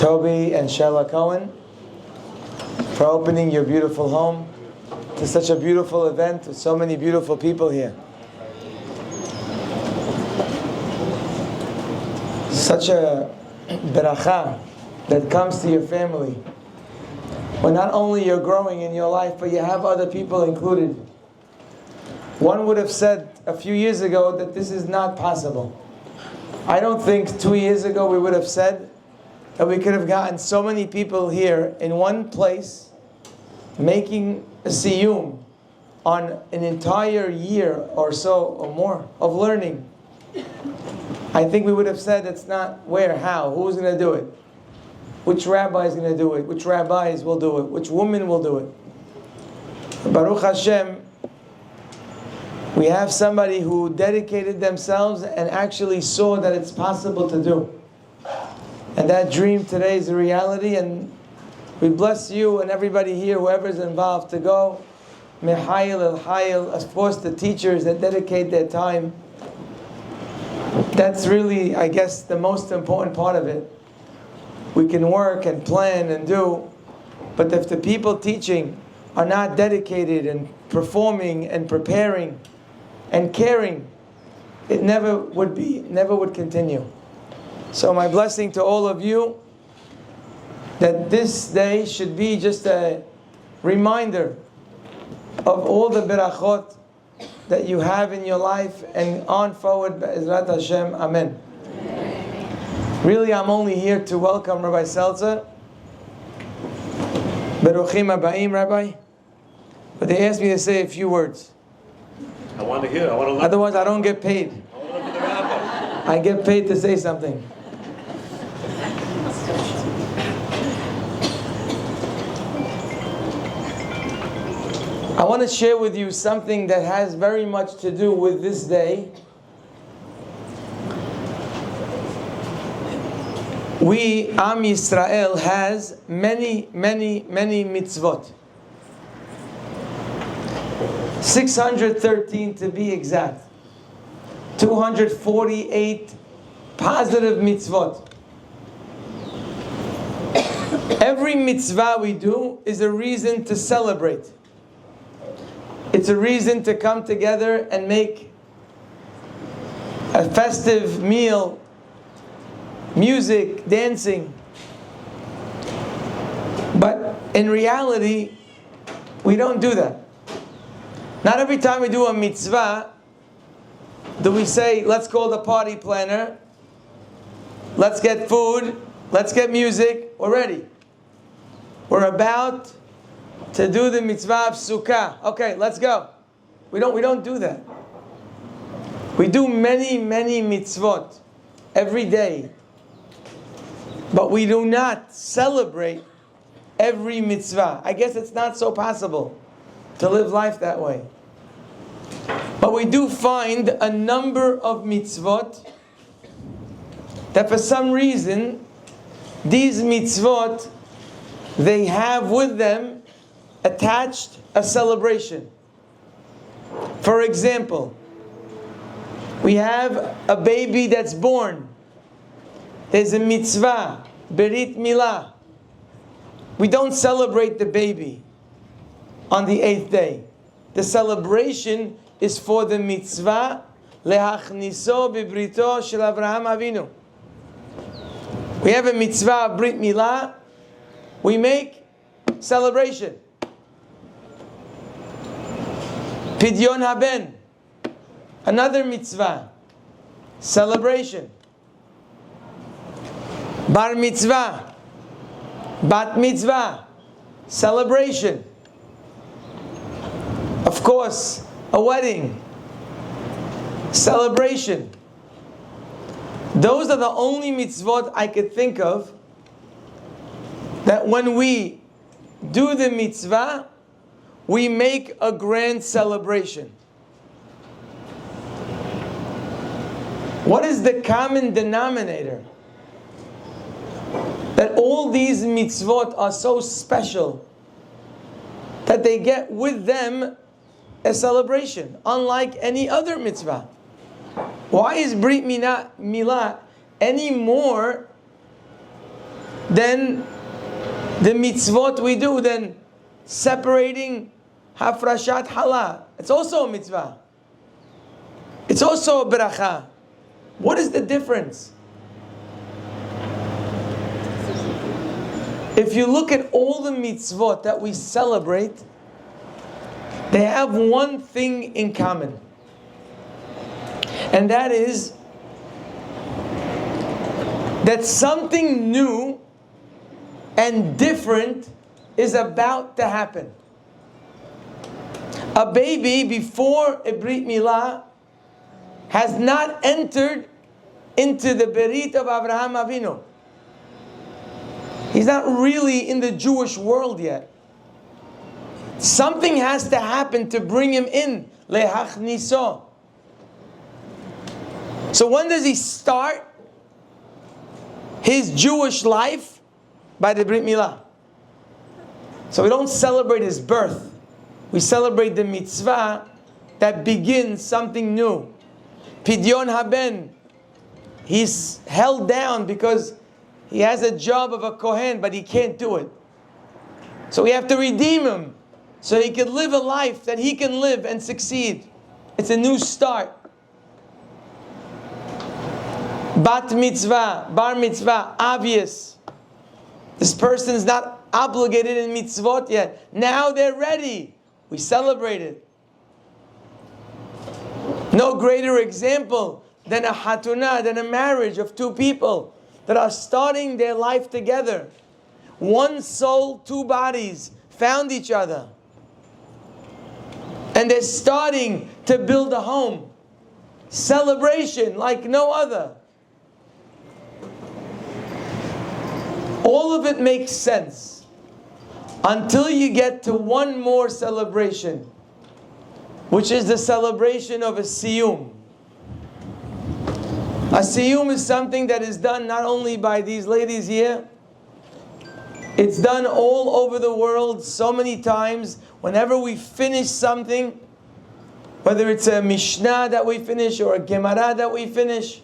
Toby and Shella Cohen, for opening your beautiful home to such a beautiful event with so many beautiful people here. Such a beracha that comes to your family when not only you're growing in your life, but you have other people included. One would have said a few years ago that this is not possible. I don't think 2 years ago we would have said that we could have gotten so many people here in one place making a siyum on an entire year or so or more of learning. I think we would have said it's not where, how, who's going to do it, which rabbi is going to do it, which rabbis will do it, which woman will do it. Baruch Hashem, we have somebody who dedicated themselves and actually saw that it's possible to do. And that dream today is a reality, and we bless you and everybody here, whoever is involved, to go. Mehayil el-Hayil, of course the teachers that dedicate their time. That's really, I guess, the most important part of it. We can work and plan and do, but if the people teaching are not dedicated and performing and preparing and caring, it never would continue. So my blessing to all of you, that this day should be just a reminder of all the berachot that you have in your life, and on forward, Be'ezrat Hashem, Amen. Really, I'm only here to welcome Rabbi Seltzer. Beruchim Habayim, Rabbi. But they asked me to say a few words. I want to hear. I want to learn. Otherwise, I don't get paid. I want to learn from the rabbi. I get paid to say something. I want to share with you something that has very much to do with this day. We, Am Yisrael, has many mitzvot. 613 to be exact. 248 positive mitzvot. Every mitzvah we do is a reason to celebrate. It's a reason to come together and make a festive meal, music, dancing. But in reality, we don't do that. Not every time we do a mitzvah do we say, let's call the party planner, let's get food, let's get music, we're ready. We're about to do the mitzvah of sukkah. Okay, let's go. We don't do that. We do many mitzvot every day, but we do not celebrate every mitzvah. I guess it's not so possible to live life that way. But we do find a number of mitzvot that for some reason, these mitzvot, they have with them attached a celebration. For example, we have a baby that's born. There's a mitzvah, berit milah. We don't celebrate the baby on the 8th day. The celebration is for the mitzvah lehachniso bibrito shel Avraham Avinu. We have a mitzvah brit milah. We make celebration. Pidyon haben, another mitzvah, celebration. Bar mitzvah, bat mitzvah, celebration. Of course, a wedding, celebration. Those are the only mitzvot I could think of that when we do the mitzvah, we make a grand celebration. What is the common denominator? That all these mitzvot are so special that they get with them a celebration, unlike any other mitzvah. Why is Brit Milah any more then the mitzvot we do, then separating hafrashat halah, it's also a mitzvah. It's also a bracha. What is the difference? If you look at all the mitzvot that we celebrate, they have one thing in common. And that is that something new and different is about to happen. A baby before a Brit Milah has not entered into the Berit of Avraham Avinu. He's not really in the Jewish world yet. Something has to happen to bring him in. Lehachniso. So when does he start his Jewish life? By the Brit Milah. So we don't celebrate his birth. We celebrate the mitzvah that begins something new. Pidyon haben. He's held down because he has a job of a Kohen, but he can't do it. So we have to redeem him so he can live a life that he can live and succeed. It's a new start. Bat mitzvah, bar mitzvah, obvious. This person is not obligated in mitzvot yet. Now they're ready. We celebrate it. No greater example than a hatunah, than a marriage of two people that are starting their life together. One soul, two bodies found each other. And they're starting to build a home. Celebration like no other. All of it makes sense until you get to one more celebration, which is the celebration of a siyum. A siyum is something that is done not only by these ladies here, it's done all over the world so many times. Whenever we finish something, whether it's a Mishnah that we finish or a Gemara that we finish,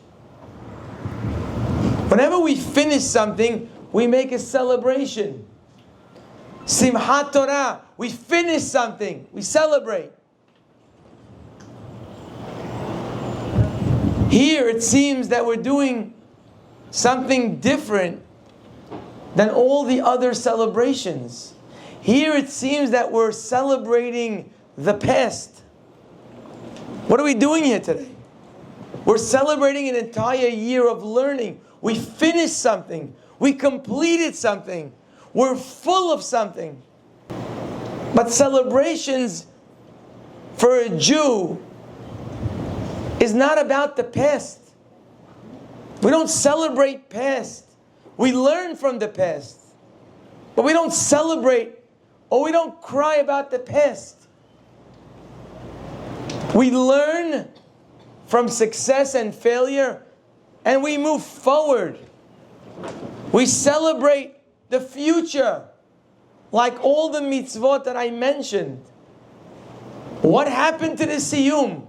whenever we finish something, we make a celebration. Simchat Torah, we finish something, we celebrate. Here it seems that we're doing something different than all the other celebrations. Here it seems that we're celebrating the past. What are we doing here today? We're celebrating an entire year of learning. We finished something. We completed something. We're full of something. But celebrations for a Jew is not about the past. We don't celebrate past. We learn from the past. But we don't celebrate or we don't cry about the past. We learn from success and failure and we move forward. We celebrate the future like all the mitzvot that I mentioned. What happened to the siyum?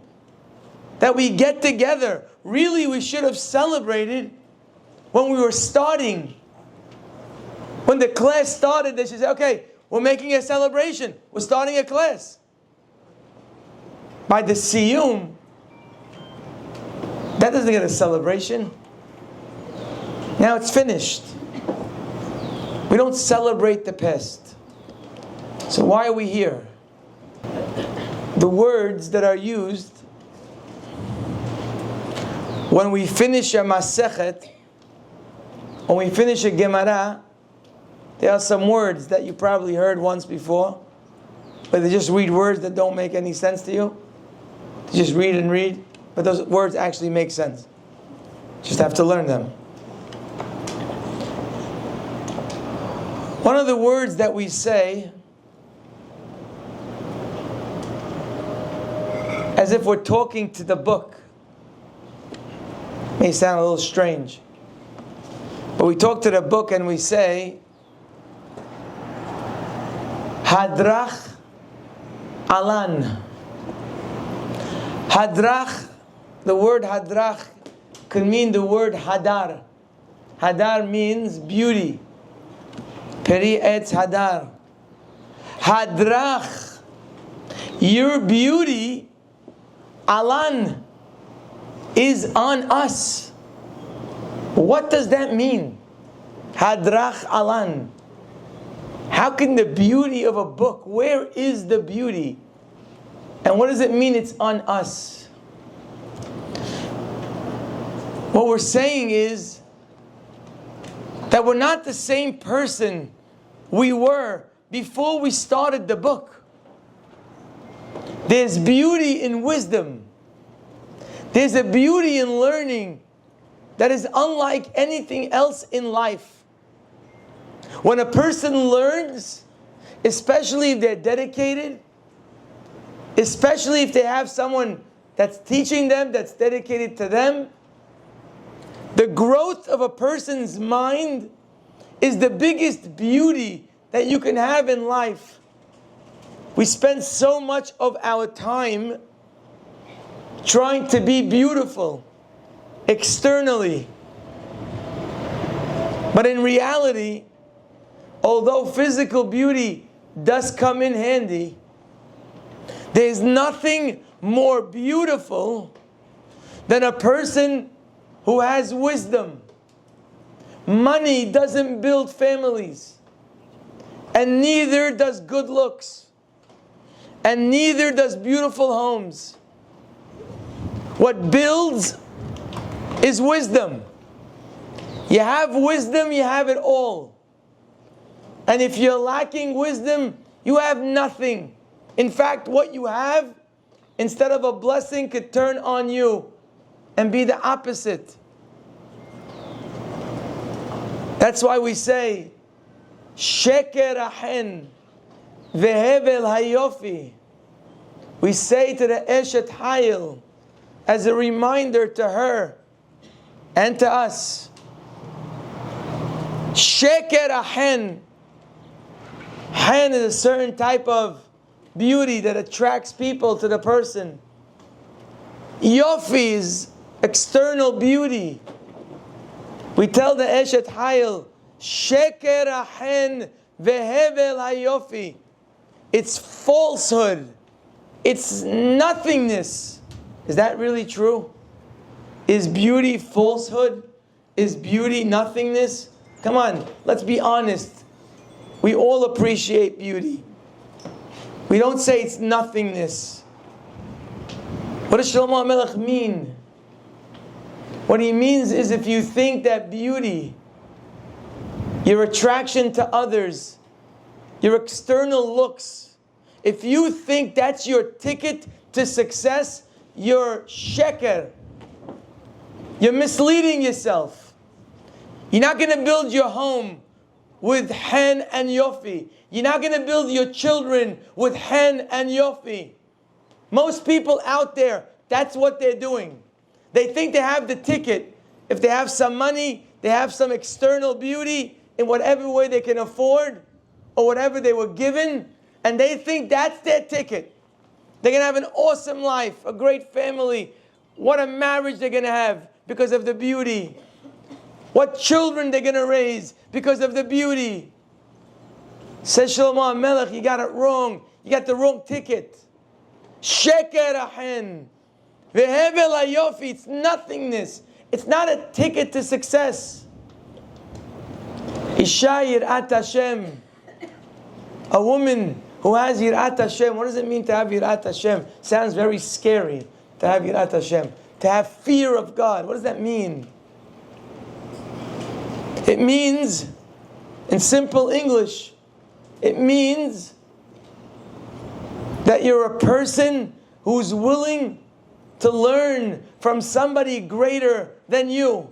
That we get together. Really, we should have celebrated when we were starting. When the class started, they should say, okay, we're making a celebration. We're starting a class. By the siyum, that doesn't get a celebration. Now it's finished. We don't celebrate the past. So why are we here? The words that are used when we finish a Masechet, when we finish a Gemara, there are some words that you probably heard once before, but they just read words that don't make any sense to you. You just read and read, but those words actually make sense. You just have to learn them. One of the words that we say, as if we're talking to the book, may sound a little strange, but we talk to the book and we say, Hadrach Alan. Hadrach, the word Hadrach could mean the word Hadar. Hadar means beauty. Peri Etz Hadar. Hadrach. Your beauty, Alan, is on us. What does that mean? Hadrach Alan. How can the beauty of a book, where is the beauty? And what does it mean it's on us? What we're saying is that we're not the same person we were before we started the book. There's beauty in wisdom. There's a beauty in learning that is unlike anything else in life. When a person learns, especially if they're dedicated, especially if they have someone that's teaching them, that's dedicated to them, the growth of a person's mind is the biggest beauty that you can have in life. We spend so much of our time trying to be beautiful externally. But in reality, although physical beauty does come in handy, there's nothing more beautiful than a person who has wisdom. Money doesn't build families, and neither does good looks, and neither does beautiful homes. What builds is wisdom. You have wisdom, you have it all. And if you're lacking wisdom, you have nothing. In fact, what you have, instead of a blessing, could turn on you and be the opposite. That's why we say, Sheker ahen vehevel hayofi. We say to the Eshet Hayil, as a reminder to her and to us, Sheker ahen. Hen is a certain type of beauty that attracts people to the person. Yofi is external beauty. We tell the Eshet Hayil, Sheker ahen vehevel hayofi. It's falsehood. It's nothingness. Is that really true? Is beauty falsehood? Is beauty nothingness? Come on, let's be honest. We all appreciate beauty. We don't say it's nothingness. What does Shlomo HaMelech mean? What he means is, if you think that beauty, your attraction to others, your external looks, if you think that's your ticket to success, you're sheker. You're misleading yourself. You're not going to build your home with hen and yofi. You're not going to build your children with hen and yofi. Most people out there, that's what they're doing. They think they have the ticket. If they have some money, they have some external beauty in whatever way they can afford or whatever they were given, and they think that's their ticket. They're going to have an awesome life, a great family. What a marriage they're going to have because of the beauty. What children they're going to raise because of the beauty. Says Shlomo HaMelech, you got it wrong. You got the wrong ticket. Sheker ahen. Vehevel hayofi. It's nothingness. It's not a ticket to success. Isha yirat Hashem. A woman who has yirat Hashem. What does it mean to have yirat Hashem? Sounds very scary to have yirat Hashem. To have fear of God. What does that mean? It means, in simple English, it means that you're a person who's willing to learn from somebody greater than you.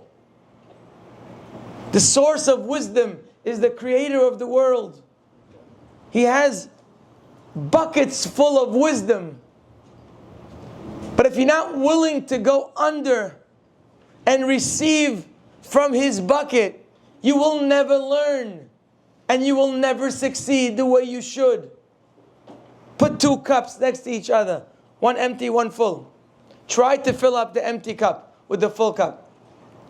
The source of wisdom is the creator of the world. He has buckets full of wisdom. But if you're not willing to go under and receive from his bucket, you will never learn and you will never succeed the way you should. Put two cups next to each other, one empty, one full. Try to fill up the empty cup with the full cup.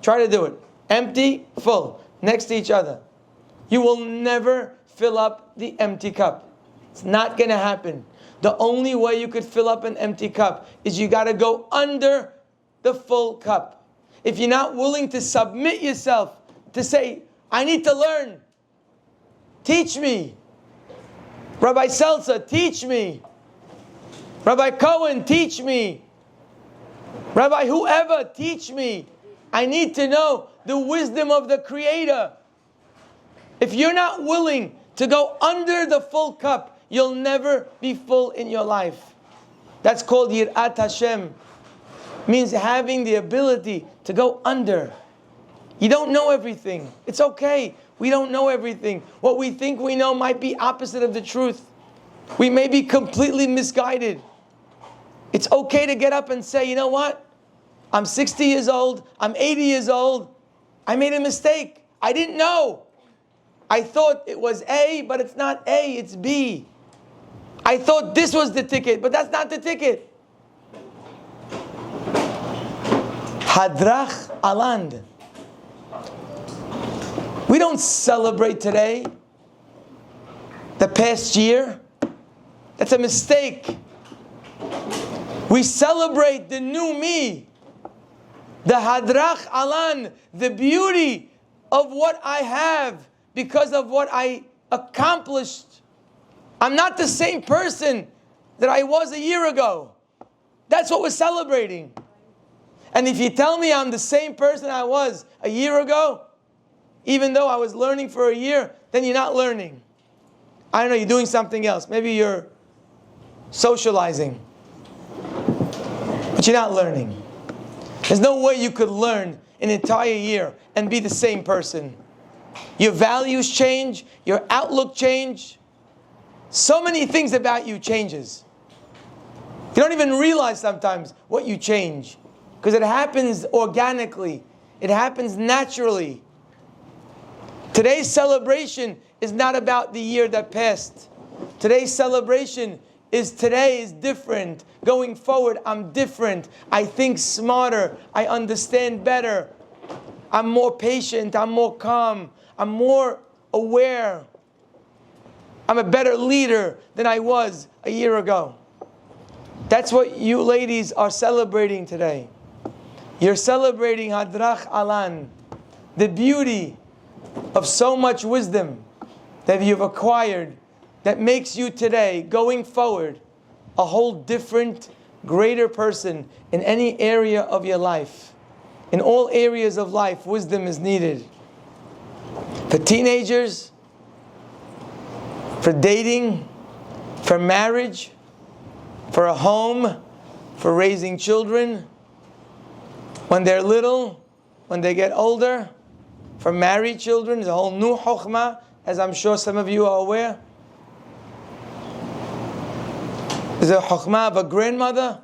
Try to do it. Empty, full, next to each other. You will never fill up the empty cup. It's not going to happen. The only way you could fill up an empty cup is you got to go under the full cup. If you're not willing to submit yourself to say, I need to learn. Teach me. Rabbi Seltzer, teach me. Rabbi Cohen, teach me. Rabbi whoever, teach me. I need to know the wisdom of the Creator. If you're not willing to go under the full cup, you'll never be full in your life. That's called Yirat Hashem. Means having the ability to go under. You don't know everything. It's okay. We don't know everything. What we think we know might be opposite of the truth. We may be completely misguided. It's okay to get up and say, you know what? I'm 60 years old. I'm 80 years old. I made a mistake. I didn't know. I thought it was A, but it's not A, it's B. I thought this was the ticket, but that's not the ticket. Hadrach Aland. We don't celebrate today, the past year. That's a mistake. We celebrate the new me, the Hadrach Alan, the beauty of what I have because of what I accomplished. I'm not the same person that I was a year ago. That's what we're celebrating. And if you tell me I'm the same person I was a year ago, even though I was learning for a year, then you're not learning. I don't know, you're doing something else. Maybe you're socializing. But you're not learning. There's no way you could learn an entire year and be the same person. Your values change, your outlook change. So many things about you changes. You don't even realize sometimes what you change. Because it happens organically. It happens naturally. Today's celebration is not about the year that passed. Today's celebration is today is different. Going forward, I'm different. I think smarter. I understand better. I'm more patient. I'm more calm. I'm more aware. I'm a better leader than I was a year ago. That's what you ladies are celebrating today. You're celebrating Hadrach Alan, the beauty of so much wisdom that you've acquired that makes you today, going forward, a whole different, greater person in any area of your life. In all areas of life, wisdom is needed. For teenagers, for dating, for marriage, for a home, for raising children, when they're little, when they get older, for married children, there's a whole new chokhmah, as I'm sure some of you are aware. There's a chokhmah of a grandmother.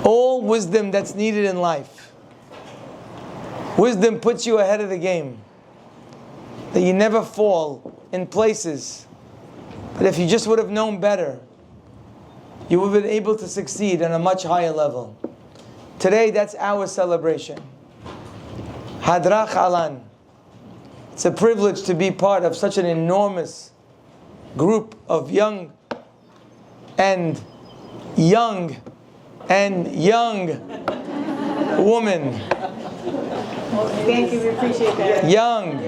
All wisdom that's needed in life. Wisdom puts you ahead of the game. That you never fall in places. But if you just would have known better, you would have been able to succeed on a much higher level. Today, that's our celebration. Hadrach Alan. It's a privilege to be part of such an enormous group of young women. Thank you, we appreciate that. Young.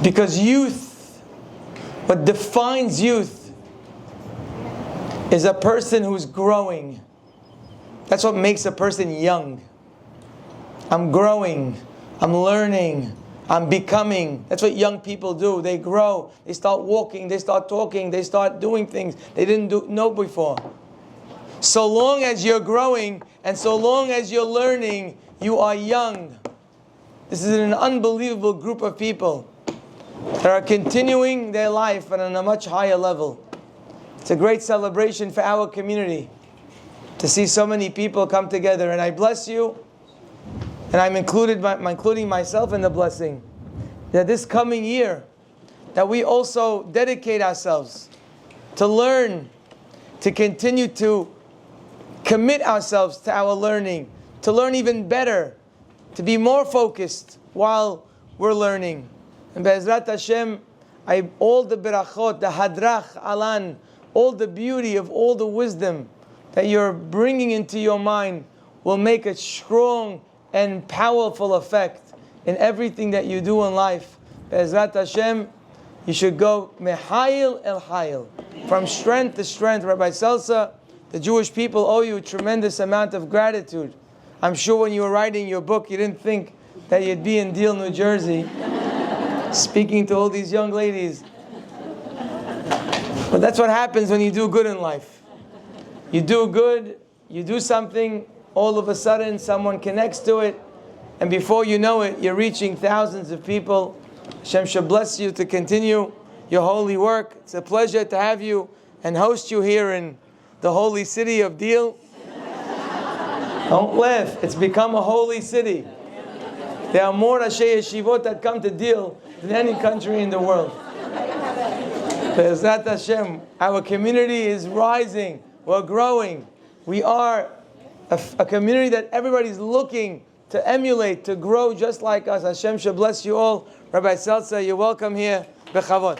Because youth, what defines youth, is a person who's growing. That's what makes a person young. I'm growing. I'm learning. I'm becoming. That's what young people do. They grow. They start walking. They start talking. They start doing things they didn't know before. So long as you're growing and so long as you're learning, you are young. This is an unbelievable group of people that are continuing their life and on a much higher level. It's a great celebration for our community to see so many people come together. And I bless you, and I'm including myself in the blessing, that this coming year, that we also dedicate ourselves to learn, to continue to commit ourselves to our learning, to learn even better, to be more focused while we're learning. And Be'ezrat Hashem, all the berachot, the hadrach, alan, all the beauty of all the wisdom that you're bringing into your mind will make a strong and powerful effect in everything that you do in life. Be'ezrat Hashem, you should go mehayil el hayil, from strength to strength. Rabbi Selsa, the Jewish people owe you a tremendous amount of gratitude. I'm sure when you were writing your book, you didn't think that you'd be in Deal, New Jersey, speaking to all these young ladies. But that's what happens when you do good in life. You do good, you do something, all of a sudden someone connects to it, and before you know it, you're reaching thousands of people. Hashem should bless you to continue your holy work. It's a pleasure to have you and host you here in the holy city of Deal. Don't laugh, it's become a holy city. There are more Rashi Yeshivot that come to Deal than any country in the world. Be'ezrat Hashem, our community is rising, we're growing. We are a community that everybody's looking to emulate, to grow just like us. Hashem should bless you all. Rabbi Seltzer, you're welcome here. Bechavod.